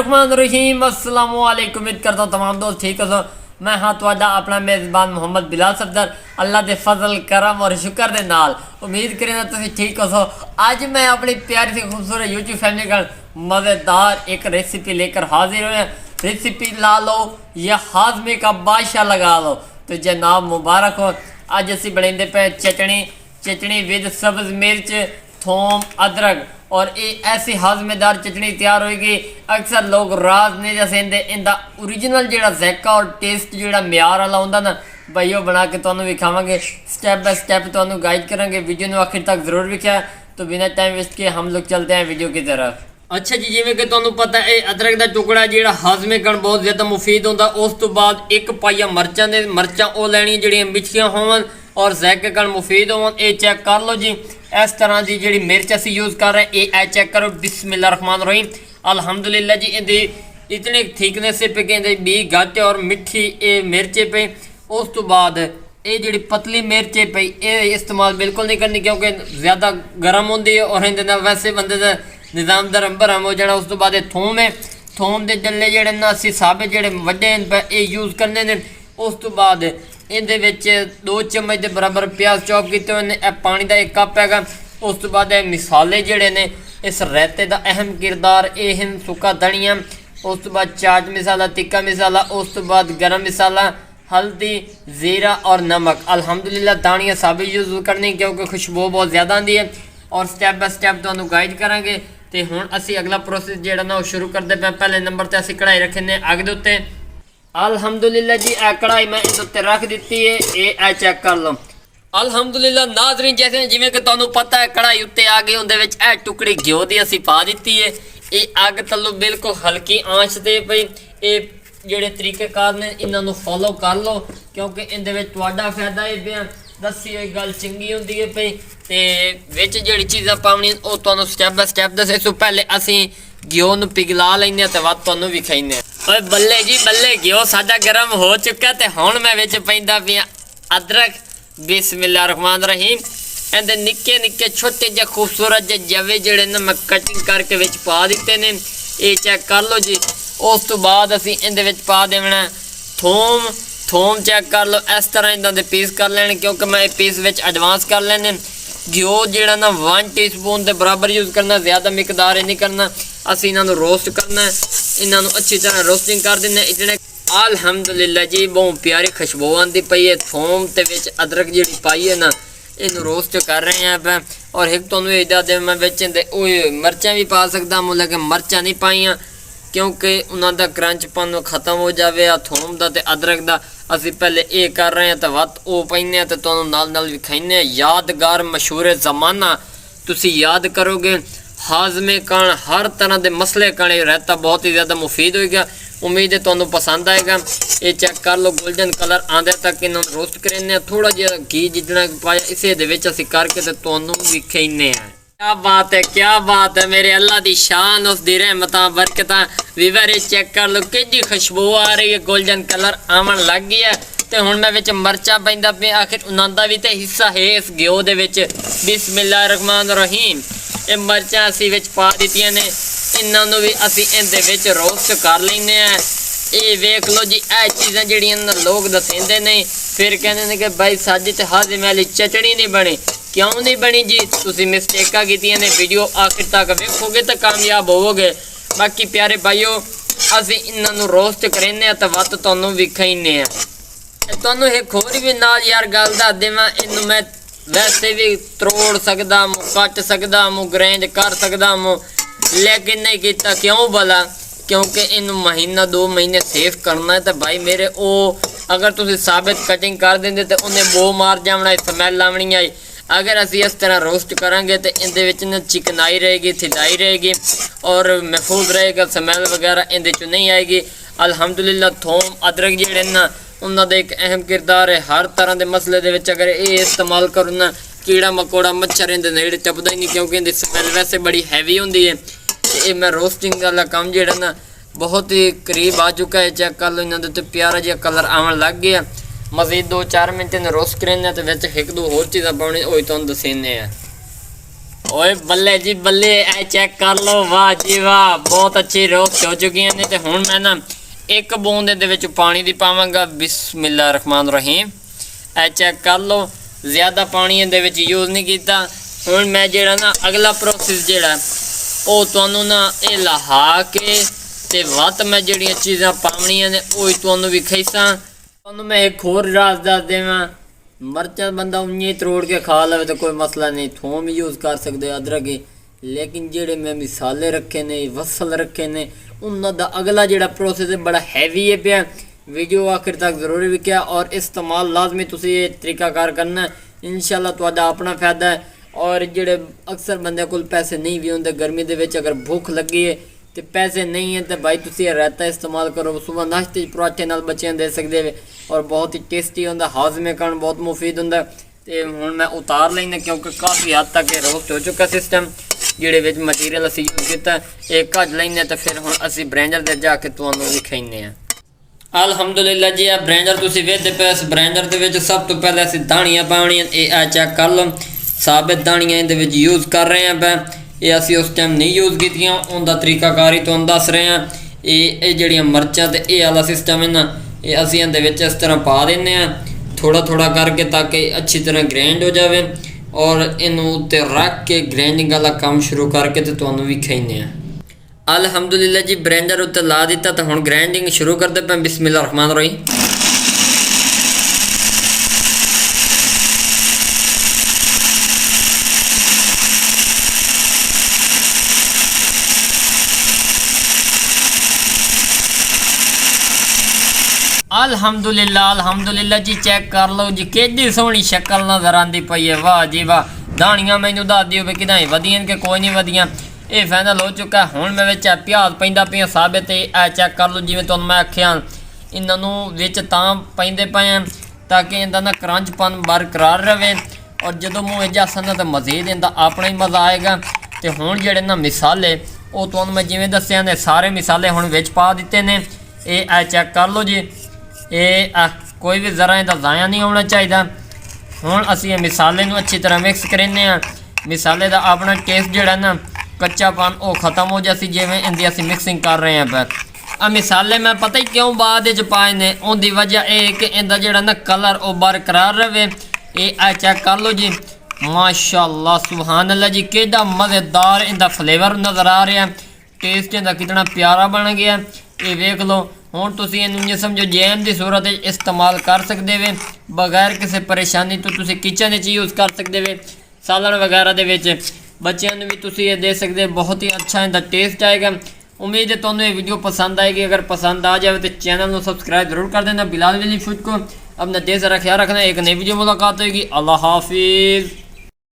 बिस्मिल्लाहिर्रहमानिर्रहीम अस्सलाम वालेकुम। उम्मीद करता हूँ तमाम दोस्त ठीक हो। मैं हाँ तुहाडा अपना मेज़बान मोहम्मद बिलाल सफदर अल्लाह के फजल करम और शुक्र के नाल उम्मीद करें तुम ठीक हो। अज मैं अपनी प्यारी सी खूबसूरत यूट्यूब फैमिली का मज़ेदार एक रेसिपी लेकर हाजिर हुए। रेसिपी ला लो या हाजमे का बादशाह लगा लो तो जनाब मुबारक हो। अज असी बनाते पे चटनी विद सब्ज़ मिर्च थोम अदरक और ये ऐसी हाजमेदार चटनी तैयार होगी। अक्सर लोग राज नहीं दसेंदे इनका ओरिजिनल जो जैका और टेस्ट जो म्यार वाला होंदा ना भाई वो बना के तुहानू विखावांगे। स्टैप बाय स्टैप तुहानू गाइड करेंगे। वीडियो में आखिर तक जरूर विख्या। तो बिना टाइम वेस्ट के हम लोग चलते हैं वीडियो की तरफ। अच्छा जी, जिमें कि तुहानू पता है अदरक का टुकड़ा जो हाजमे करन बहुत ज़्यादा मुफीद होंदा। उस तो बाद एक पाइया मरचां दे मरचां वो लैनी जिहड़ियां मिठियां होवन और जैके करन मुफीद होवन। ये चेक कर लो जी। इस तरह की जी मिर्च असी यूज़ कर रहे हैं ये चेक करो। बिस्मिल्लाहिर्रहमानिर्रहीम अल्हम्दुलिल्लाह जी। इहदी इतने थिकनेस पे कहते बी घट और मिठी ये मिर्चे पे। उस तो बाद ये जी पतली मिर्चे पे ये इस्तेमाल बिल्कुल नहीं करनी क्योंकि ज़्यादा गर्म होंगी है और इहदे नाल वैसे बंदे का निज़ाम धर्म भरम हो जाना। उस तो बाद थोम है, थोम के डल्ले जोड़े ना असी साबित जोड़े वड्डे ये यूज़ करने ने। उस तो बाद इहदे विच 2 चम्मच के बराबर प्याज चॉप किए हुए हैं। पानी का 1 कप है। उस तो बाद मिसाले जोड़े ने इस रायते का अहम किरदार ये हैं सुक्का धनिया। उस तो बाद चाट मसाला, तिक्का मसाला, उस तो बाद गर्म मसाला, हल्दी, ज़ीरा और नमक। अल्हम्दुलिल्लाह दानियाँ साबित यूज़ करनी क्योंकि खुशबू बहुत ज़्यादा आती है और स्टैप बाय स्टैप तुहानू गाइड करांगे। तो हुण असी अगला प्रोसेस जिहड़ा ना वो शुरू करते पे। पहले नंबर पर असी कढ़ाई रखने अग दे उत्ते। अल्हम्दुलिल्लाह जी कढ़ाई मैं इस उत्ते रख दी है। ये चेक कर लो। अल्हम्दुलिल्लाह नाज़रीन जैसे जिमें कि तुहानू पता है कढ़ाई उत्ते आ गई उहदे विच टुकड़ी घिओ दी असी पा दी है। ये अग तलो बिल्कुल हल्की आंच ते पई। ये जिहड़े तरीकेकार ने इन्हों फॉलो कर लो क्योंकि इहदे विच तुहाडा फायदा है पिया। दसी हुई गल चंगी होंदी है पई ते विच जिहड़ी चीज़ां पावणियां ओह तुहानू स्टैप बाय स्टैप दसे। सो पहले असी घिओ नू पिघला लैने ते बाद तुहानू विखाइने। ओए बल्ले जी बल्ले घिओ साडा गर्म हो चुका ते हुण मैं विच पैंदा पिया अदरक। बिस्मिल्लाहिर्रहमानिर्रहीम। इहदे निक्के निक्के छोटे जे खूबसूरत जे जवे जिहड़े ने मैं कटिंग करके विच पा दिते ने। ये चेक कर लो जी। उस तो बाद असी इहदे विच पा देना थोम चेक कर लो। इस तरह इन्हों के पीस कर लेने क्योंकि मैं पीस विच एडवांस कर लेने। घिओ जो ना 1 टीस्पून के बराबर यूज़ करना, ज़्यादा मिकदार नहीं करना। असी इन्हों रोस्ट करना, इन्हों अच्छी तरह रोस्टिंग कर देना इतने। अल्हम्दुलिल्लाह जी बहुत प्यारी खुशबू आती पई है। थोम ते विच अदरक जी पाई है ना इन्हू रोस्ट कर रहे हैं आप। और एक तो दे मैं बिच मरचां भी पा सकता हूँ लेकिन मरचां नहीं पाइया क्योंकि उन्होंने क्रंचपन खत्म हो जाए। थोम का तो अदरक का असी पहले ये कर रहे हैं तो वत वो पाइने तो तुहानू नाल विखाइने। यादगार मशहूर ज़माना तुसी याद करोगे। हाजमे कण हर तरह के मसले कण रहता बहुत ही ज़्यादा मुफीद होगा। उम्मीद है तुहानू पसंद आएगा। ये चेक कर लो गोल्डन कलर आंदे तक इन्हों रोस्ट करें। थोड़ा जिहा घी जितना पाया इसे असी करके तो तुहानू विखाइने। क्या बात है, क्या बात है। मेरे अल्लाह की शान उसकी रहमतां बरकतां। वीवर चेक कर लो कि खुशबू आ रही है, गोल्डन कलर आवन लग गया। तो हुण मैं विच मरचा पैंदा पे आखिर उन्होंने भी तो हिस्सा है इस घिओ दे विच। बिस्मिल्लाहिर्रहमानिर्रहीम। ये मरचां असी विच पा दित्तियां ने। इन्हों भी असी इहदे विच रोस्ट कर लैने। ये वेख लो जी यह चीज़ां जिहड़ियां लोग दसेंदे ने फिर कहते हैं कि भाई साडी ते हाजमे वाली चटनी नहीं बनी। क्यों नहीं बनी जी? तुसी मिस्टेकां कीतियां ने। वीडियो आखिर तक वेखोगे तो कामयाब होवोगे। बाकी प्यारे भाईओ असी इन्हों रोस्ट करें तो वत तुहानू विखाइने। तुहानू एक होर भी नाल यार गल दस देवां। इनू मैं वैसे भी तरोड़ सकदा मूँ, कट सकदा मूँ, ग्राइंड कर सकदा मूँ लेकिन नहीं किया। क्यों भला? क्योंकि इन महीना 2 महीने सेफ करना है। तो भाई मेरे ओ अगर तुम साबित कटिंग कर देंगे तो उन्हें बो मार जाना, स्मैल आवनी आई। अगर असी इस तरह रोस्ट करांगे तो इहदे चिकनाई रहेगी, थिदाई रहेगी और महफूज रहेगा। स्मैल वगैरह इहदे चों नहीं आएगी। अल्हम्दुलिल्लाह थोम अदरक जिहड़े ना उन्होंने एक अहम किरदार है हर तरह के मसले दे विच। अगर ये इस्तेमाल करो ना कीड़ा मकोड़ा मच्छर इहदे नेड़े टपदा ही नहीं क्योंकि इहदी स्मैल वैसे बड़ी हैवी होंदी है। ये मैं रोस्टिंग वाला काम जो ना बहुत ही करीब आ चुका है। चेक कर लो इन्होंने तो प्यारा जिहा कलर आवन लग गया। मजीद 2-4 मिनट रोस्ट करें तो एक 2 होर चीज़ां पाउणी ओही तुहानू दसेने। ਓਏ ਬੱਲੇ ਜੀ ਬੱਲੇ, ਇਹ ਚੈੱਕ ਕਰ ਲਓ, ਵਾਹ ਜੀ ਵਾਹ, ਬਹੁਤ ਅੱਛੀ ਰੋਸਟ ਹੋ ਚੁੱਕੀਆਂ ਨੇ। ਤੇ ਹੁਣ ਮੈਂ ਨਾ ਇੱਕ ਬੂੰਦ ਇਹਦੇ ਵਿੱਚ ਪਾਣੀ ਦੀ ਪਾਵਾਂਗਾ। ਬਿਸਮਿल्लाह रहमान रहीम। ਇਹ ਚੈੱਕ ਕਰ ਲਓ, ਜ਼ਿਆਦਾ ਪਾਣੀ ਇਹਦੇ ਵਿੱਚ ਯੂਜ਼ ਨਹੀਂ ਕੀਤਾ। ਹੁਣ ਮੈਂ ਜਿਹੜਾ ਨਾ ਅਗਲਾ ਪ੍ਰੋਸੈਸ ਜਿਹੜਾ ਉਹ ਤੁਹਾਨੂੰ ਨਾ ਇਹ ਲਹਾ ਕੇ ਤੇ ਵੱਧ ਮੈਂ ਜਿਹੜੀਆਂ ਚੀਜ਼ਾਂ ਪਾਉਣੀਆਂ ਨੇ ਉਹ ਹੀ ਤੁਹਾਨੂੰ ਵਿਖਾਈਸਾਂ। ਤੁਹਾਨੂੰ ਮੈਂ ਇੱਕ ਹੋਰ ਰਾਜ਼ ਦੱਸ ਦੇਵਾਂ, ਮਰਚਾਂ ਬੰਦਾ ਉੰਨੀ ਤਰੋੜ ਕੇ ਖਾ ਲਵੇ ਤਾਂ ਕੋਈ ਮਸਲਾ ਨਹੀਂ, ਥੋਮ ਯੂਜ਼ ਕਰ ਸਕਦੇ, ਅਦਰਕ ਹੀ। ਲੇਕਿਨ ਜਿਹੜੇ ਮੈਂ ਮਿਸਾਲੇ ਰੱਖੇ ਨੇ, ਵਸਲ ਰੱਖੇ ਨੇ, ਉਹਨਾਂ ਦਾ ਅਗਲਾ ਜਿਹੜਾ ਪ੍ਰੋਸੈਸ ਹੈ ਬੜਾ ਹੈਵੀ ਹੈ ਪਿਆ। ਵੀਡੀਓ ਆਖਿਰ ਤੱਕ ਜ਼ਰੂਰ ਵੇਖਿਆ ਔਰ ਇਸਤੇਮਾਲ ਲਾਜ਼ਮੀ ਤੁਸੀਂ ਇਹ ਤਰੀਕਾਕਾਰ ਕਰਨਾ, ਇਨਸ਼ਾਅੱਲਾ ਤੁਹਾਡਾ ਆਪਣਾ ਫਾਇਦਾ ਹੈ। ਔਰ ਜਿਹੜੇ ਅਕਸਰ ਬੰਦੇ ਕੋਲ ਪੈਸੇ ਨਹੀਂ ਵੀ ਹੁੰਦੇ, ਗਰਮੀ ਦੇ ਵਿੱਚ ਅਗਰ ਭੁੱਖ ਲੱਗੀ ਹੈ ਤੇ ਪੈਸੇ ਨਹੀਂ ਹੈ ਤਾਂ ਭਾਈ ਤੁਸੀਂ ਇਹ ਰਾਇਤਾ ਇਸਤੇਮਾਲ ਕਰੋ। ਸੁਬਹ ਨਾਸ਼ਤੇ ਪਰਾਠੇ ਨਾਲ ਬੱਚਿਆਂ ਦੇ ਸਕਦੇ ਵੇ ਔਰ ਬਹੁਤ ਹੀ ਟੇਸਟੀ ਹੁੰਦਾ, ਹਾਜ਼ਮੇ ਕਰਨ ਬਹੁਤ ਮੁਫੀਦ ਹੁੰਦਾ। ਤੇ ਹੁਣ ਮੈਂ ਉਤਾਰ ਲੈਣਾ ਕਿਉਂਕਿ ਕਾਫੀ ਹੱਦ ਤੱਕ ਇਹ ਰੋਸਟ ਹੋ ਚੁੱਕਾ ਸਿਸਟਮ। ਜਿਹੜੇ ਵਿੱਚ ਮਟੀਰੀਅਲ ਅਸੀਂ ਯੂਜ਼ ਕੀਤਾ ਇਹ ਕੱਢ ਲੈਂਦੇ ਤਾਂ ਫਿਰ ਹੁਣ ਅਸੀਂ ਬ੍ਰੈਂਡਰ ਦੇ ਜਾ ਕੇ ਤੁਹਾਨੂੰ ਵਿਖਾਉਂਦੇ ਹਾਂ। ਅਲਹਮਦੁਲਿਲਾ ਜੀ, ਆ ਬ੍ਰੈਂਡਰ ਤੁਸੀਂ ਵੇਖਦੇ ਪਏ, ਇਸ ਬ੍ਰੈਂਡਰ ਦੇ ਵਿੱਚ ਸਭ ਤੋਂ ਪਹਿਲਾਂ ਅਸੀਂ ਦਾਣੀਆਂ ਪਾਉਣੀਆਂ। ਇਹ ਆ ਚੈੱਕ ਕਰ ਲਓ, ਸਾਬਿਤ ਦਾਣੀਆਂ ਇਹਦੇ ਵਿੱਚ ਯੂਜ਼ ਕਰ ਰਹੇ ਹਾਂ ਪੈ। ਇਹ ਅਸੀਂ ਉਸ ਟਾਈਮ ਨਹੀਂ ਯੂਜ਼ ਕੀਤੀਆਂ, ਉਹਦਾ ਤਰੀਕਾਕਾਰ ਹੀ ਤੁਹਾਨੂੰ ਦੱਸ ਰਹੇ ਹਾਂ। ਇਹ ਜਿਹੜੀਆਂ ਮਿਰਚਾਂ ਤੇ ਇਹ ਵਾਲਾ ਸਿਸਟਮ ਹੈ ਨਾ, ਇਹ ਅਸੀਂ ਇਹਦੇ ਵਿੱਚ ਇਸ ਤਰ੍ਹਾਂ ਪਾ ਦਿੰਦੇ ਹਾਂ ਥੋੜਾ ਥੋੜਾ ਕਰਕੇ ਤਾਂ ਕਿ ਅੱਛੀ ਤਰ੍ਹਾਂ ਗ੍ਰਾਈਂਡ ਹੋ ਜਾਵੇ। ਔਰ ਇਹਨੂੰ ਉੱਤੇ ਰੱਖ ਕੇ ਗ੍ਰਾਈਂਡਿੰਗ ਵਾਲਾ ਕੰਮ ਸ਼ੁਰੂ ਕਰਕੇ ਤੇ ਤੁਹਾਨੂੰ ਵਿਖਾਉਂਦੇ ਹਾਂ। ਅਲਹਮਦੁਲਿਲਾ ਜੀ, ਬ੍ਰੈਂਡਰ ਉੱਤੇ ਲਾ ਦਿੱਤਾ ਤਾਂ ਹੁਣ ਗ੍ਰਾਈਂਡਿੰਗ ਸ਼ੁਰੂ ਕਰਦੇ ਪਏ। ਬਿਸਮਿल्लाह रहमान रहीम। अल्हम्दुलिल्लाह जी, चेक कर लो जी कि सोहनी शक्ल नज़र आती पई है। वाह जी वाह, दाणियां मैनू दस दिओ भी किदां वधियां कि कोई नहीं वधियां। ये फाइनल हो चुका है। हुण मैं विच प्याज पैंदा पिया साबित। ए चेक कर लो, जिवें तुहानूं मैं आखिया इन्हां विच तां पैंदे पए ताकि इहदा ना क्रंचपन बरकरार रहे और जदों मूँह जासन ना तो मज़ीद इहदा अपना ही मज़ा आएगा। तो हुण जिहड़े ना मिसाले वो तुहानूं मैं जिवें दस्सिया ने सारे मिसाले हुण विच पा दित्ते ने। ये चेक कर लो जी, ये कोई भी ज़रा इहदा ज़ाया नहीं होना चाहिए। हुण असीं ये मिसाले नूं अच्छी तरह मिक्स करेंगे। मिसाले दा अपना टेस्ट जिहड़ा ना कच्चापन वो ख़त्म हो जासी जिवें इहदी असीं मिक्सिंग कर रहे हैं पर। मिसाले मैं पता ही क्यों बाद विच पाए ने, उहदी वजह यह कि इहदा जिहड़ा ना कलर वो बरकरार रहे। ये चेक कर लो जी, माशाअल्लाह सुभान अल्लाह जी, कितना मज़ेदार इहदा फ्लेवर नज़र आ रहा है। टेस्ट इहदा कितना प्यारा बन गया, ये वेख लो। हुण तुसीं इहनूं जे समझो जैम की सूरत इस्तेमाल कर सकते वे बगैर किसी परेशानी तो। तुसीं किचन यूज़ कर सकते वे, सालन वगैरह दे विच बच्चों भी तुसीं ये दे सकते। बहुत ही अच्छा इहदा टेस्ट आएगा। उम्मीद है तुहानूं ये वीडियो पसंद आएगी। अगर पसंद आ जाए तो चैनल को सब्सक्राइब जरूर कर देना। बिलाल वली फूड को अपना ढेर सारा ख्याल रखना। एक नई वीडियो मुलाकात होगी। अल्लाह हाफिज़।